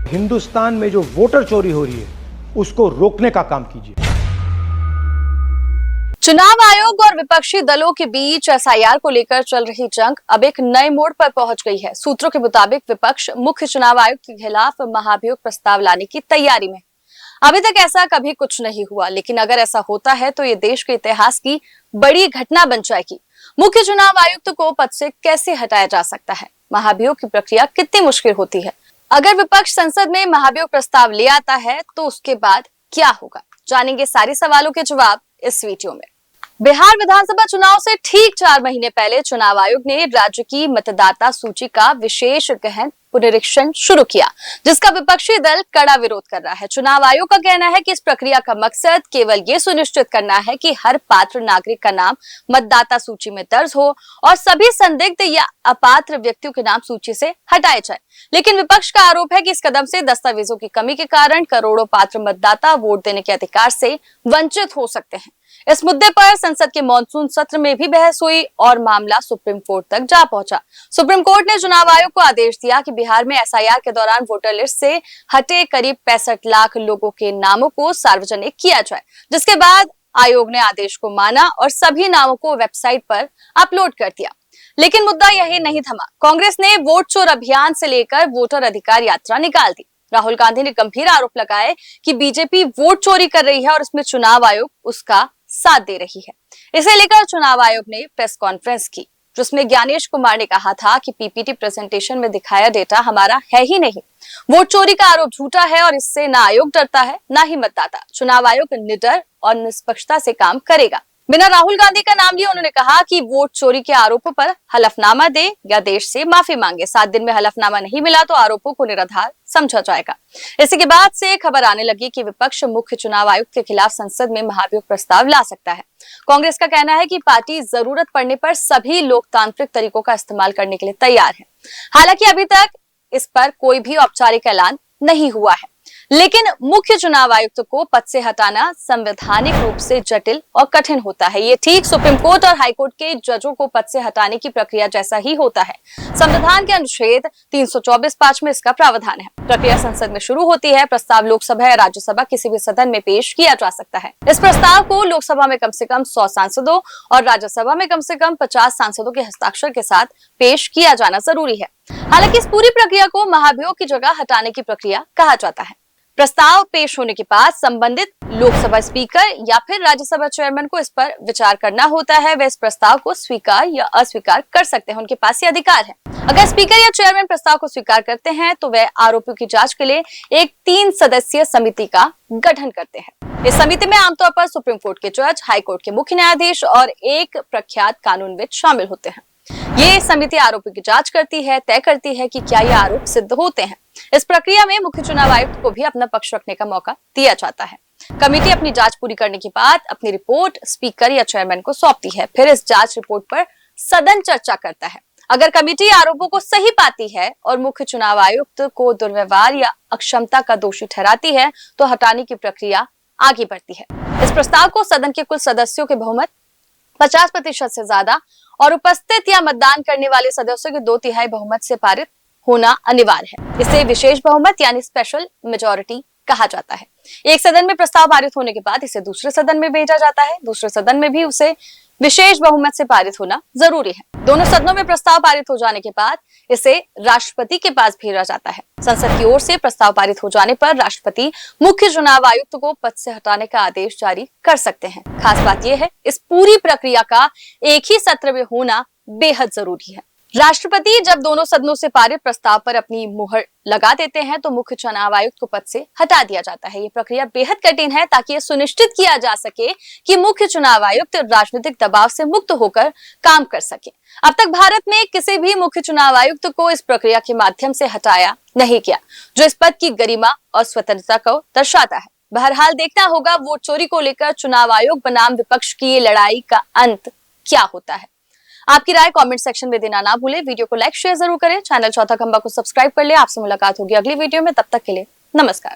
हिंदुस्तान में जो वोटर चोरी हो रही है उसको रोकने का काम कीजिए। चुनाव आयोग और विपक्षी दलों के बीच एसआईआर को लेकर चल रही जंग अब एक नए मोड़ पर पहुंच गई है। सूत्रों के मुताबिक विपक्ष मुख्य चुनाव आयुक्त के खिलाफ महाभियोग प्रस्ताव लाने की तैयारी में। अभी तक ऐसा कभी कुछ नहीं हुआ, लेकिन अगर ऐसा होता है तो ये देश के इतिहास की बड़ी घटना बन जाएगी। मुख्य चुनाव आयुक्त को पद से कैसे हटाया जा सकता है? महाभियोग की प्रक्रिया कितनी मुश्किल होती है? अगर विपक्ष संसद में महाभियोग प्रस्ताव ले आता है तो उसके बाद क्या होगा? जानेंगे सारे सवालों के जवाब इस वीडियो में। बिहार विधानसभा चुनाव से ठीक 4 महीने पहले चुनाव आयोग ने राज्य की मतदाता सूची का विशेष गहन पुनरीक्षण शुरू किया, जिसका विपक्षी दल कड़ा विरोध कर रहा है। चुनाव आयोग का कहना है कि इस प्रक्रिया का मकसद केवल ये सुनिश्चित करना है कि हर पात्र नागरिक का नाम मतदाता सूची में दर्ज हो और सभी संदिग्ध या अपात्र व्यक्तियों के नाम सूची से हटाए जाए। लेकिन विपक्ष का आरोप है कि इस कदम से दस्तावेजों की कमी के कारण करोड़ों पात्र मतदाता वोट देने के अधिकार से वंचित हो सकते हैं। इस मुद्दे पर संसद के मानसून सत्र में भी बहस हुई और मामला सुप्रीम कोर्ट तक जा पहुंचा। सुप्रीम कोर्ट ने चुनाव आयोग को आदेश दिया कि बिहार में एसआईआर के दौरान वोटर लिस्ट से हटे करीब 65 लाख लोगों के नामों को सार्वजनिक किया जाए, जिसके बाद आयोग ने आदेश को माना और सभी नामों को वेबसाइट पर अपलोड कर दिया। लेकिन मुद्दा यही नहीं थमा। कांग्रेस ने वोट चोर अभियान से लेकर वोटर अधिकार यात्रा निकाल दी। राहुल गांधी ने गंभीर आरोप लगाए कि बीजेपी वोट चोरी कर रही है और इसमें चुनाव आयोग उसका साथ दे रही है। इसे लेकर चुनाव आयोग ने प्रेस कॉन्फ्रेंस की, जिसमें ज्ञानेश कुमार ने कहा था कि पीपीटी प्रेजेंटेशन में दिखाया डेटा हमारा है ही नहीं। वोट चोरी का आरोप झूठा है और इससे ना आयोग डरता है ना ही मतदाता। चुनाव आयोग निडर और निष्पक्षता से काम करेगा। बिना राहुल गांधी का नाम लिए उन्होंने कहा कि वोट चोरी के आरोपों पर हलफनामा दे या देश से माफी मांगे। 7 दिन में हलफनामा नहीं मिला तो आरोपों को निराधार समझा जाएगा। इसी के बाद से खबर आने लगी कि विपक्ष मुख्य चुनाव आयुक्त के खिलाफ संसद में महाभियोग प्रस्ताव ला सकता है। कांग्रेस का कहना है कि पार्टी जरूरत पड़ने पर सभी लोकतांत्रिक तरीकों का इस्तेमाल करने के लिए तैयार है। हालांकि अभी तक इस पर कोई भी औपचारिक ऐलान नहीं हुआ है, लेकिन मुख्य चुनाव आयुक्त को पद से हटाना संवैधानिक रूप से जटिल और कठिन होता है। ये ठीक सुप्रीम कोर्ट और हाईकोर्ट के जजों को पद से हटाने की प्रक्रिया जैसा ही होता है। संविधान के अनुच्छेद 324(5) में इसका प्रावधान है। प्रक्रिया संसद में शुरू होती है। प्रस्ताव लोकसभा या राज्यसभा किसी भी सदन में पेश किया जा सकता है। इस प्रस्ताव को लोकसभा में कम से कम 100 सांसदों और राज्यसभा में कम से कम 50 सांसदों के हस्ताक्षर के साथ पेश किया जाना जरूरी है। हालांकि इस पूरी प्रक्रिया को महाभियोग की जगह हटाने की प्रक्रिया कहा जाता है। प्रस्ताव पेश होने के बाद संबंधित लोकसभा स्पीकर या फिर राज्यसभा चेयरमैन को इस पर विचार करना होता है। वे इस प्रस्ताव को स्वीकार या अस्वीकार कर सकते हैं, उनके पास ये अधिकार है। अगर स्पीकर या चेयरमैन प्रस्ताव को स्वीकार करते हैं तो वे आरोपों की जांच के लिए एक 3 सदस्यीय समिति का गठन करते हैं। इस समिति में आमतौर पर सुप्रीम कोर्ट के जज, हाई कोर्ट के मुख्य न्यायाधीश और एक प्रख्यात कानूनविद शामिल होते हैं। ये समिति आरोपों की जांच करती है, तय करती है कि क्या ये आरोप सिद्ध होते हैं। इस प्रक्रिया में मुख्य चुनाव आयुक्त को भी अपना पक्ष रखने का मौका दिया जाता है। कमेटी अपनी जांच पूरी करने के बाद अपनी रिपोर्ट स्पीकर या चेयरमैन को सौंपती है। फिर इस जांच रिपोर्ट पर सदन चर्चा करता है। अगर कमेटी आरोपों को सही पाती है और मुख्य चुनाव आयुक्त को दुर्व्यवहार या अक्षमता का दोषी ठहराती है तो हटाने की प्रक्रिया आगे बढ़ती है। इस प्रस्ताव को सदन के कुल सदस्यों के बहुमत 50% से ज्यादा और उपस्थित या मतदान करने वाले सदस्यों के 2/3 बहुमत से पारित होना अनिवार्य है। इसे विशेष बहुमत यानी स्पेशल मेजॉरिटी कहा जाता है। एक सदन में प्रस्ताव पारित होने के बाद इसे दूसरे सदन में भेजा जाता है। दूसरे सदन में भी उसे विशेष बहुमत से पारित होना जरूरी है। दोनों सदनों में प्रस्ताव पारित हो जाने के बाद इसे राष्ट्रपति के पास भेजा जाता है। संसद की ओर से प्रस्ताव पारित हो जाने पर राष्ट्रपति मुख्य चुनाव आयुक्त को पद से हटाने का आदेश जारी कर सकते हैं। खास बात यह है, इस पूरी प्रक्रिया का एक ही सत्र में होना बेहद जरूरी है। राष्ट्रपति जब दोनों सदनों से पारित प्रस्ताव पर अपनी मुहर लगा देते हैं तो मुख्य चुनाव आयुक्त को पद से हटा दिया जाता है। ये प्रक्रिया बेहद कठिन है ताकि ये सुनिश्चित किया जा सके कि मुख्य चुनाव आयुक्त राजनीतिक दबाव से मुक्त होकर काम कर सके। अब तक भारत में किसी भी मुख्य चुनाव आयुक्त को इस प्रक्रिया के माध्यम से हटाया नहीं गया, जो इस पद की गरिमा और स्वतंत्रता को दर्शाता है। बहरहाल देखना होगा वोट चोरी को लेकर चुनाव आयोग बनाम विपक्ष की ये लड़ाई का अंत क्या होता है। आपकी राय कमेंट सेक्शन में देना ना भूले। वीडियो को लाइक शेयर जरूर करें। चैनल चौथा खंबा को सब्सक्राइब कर ले। आपसे मुलाकात होगी अगली वीडियो में। तब तक के लिए नमस्कार।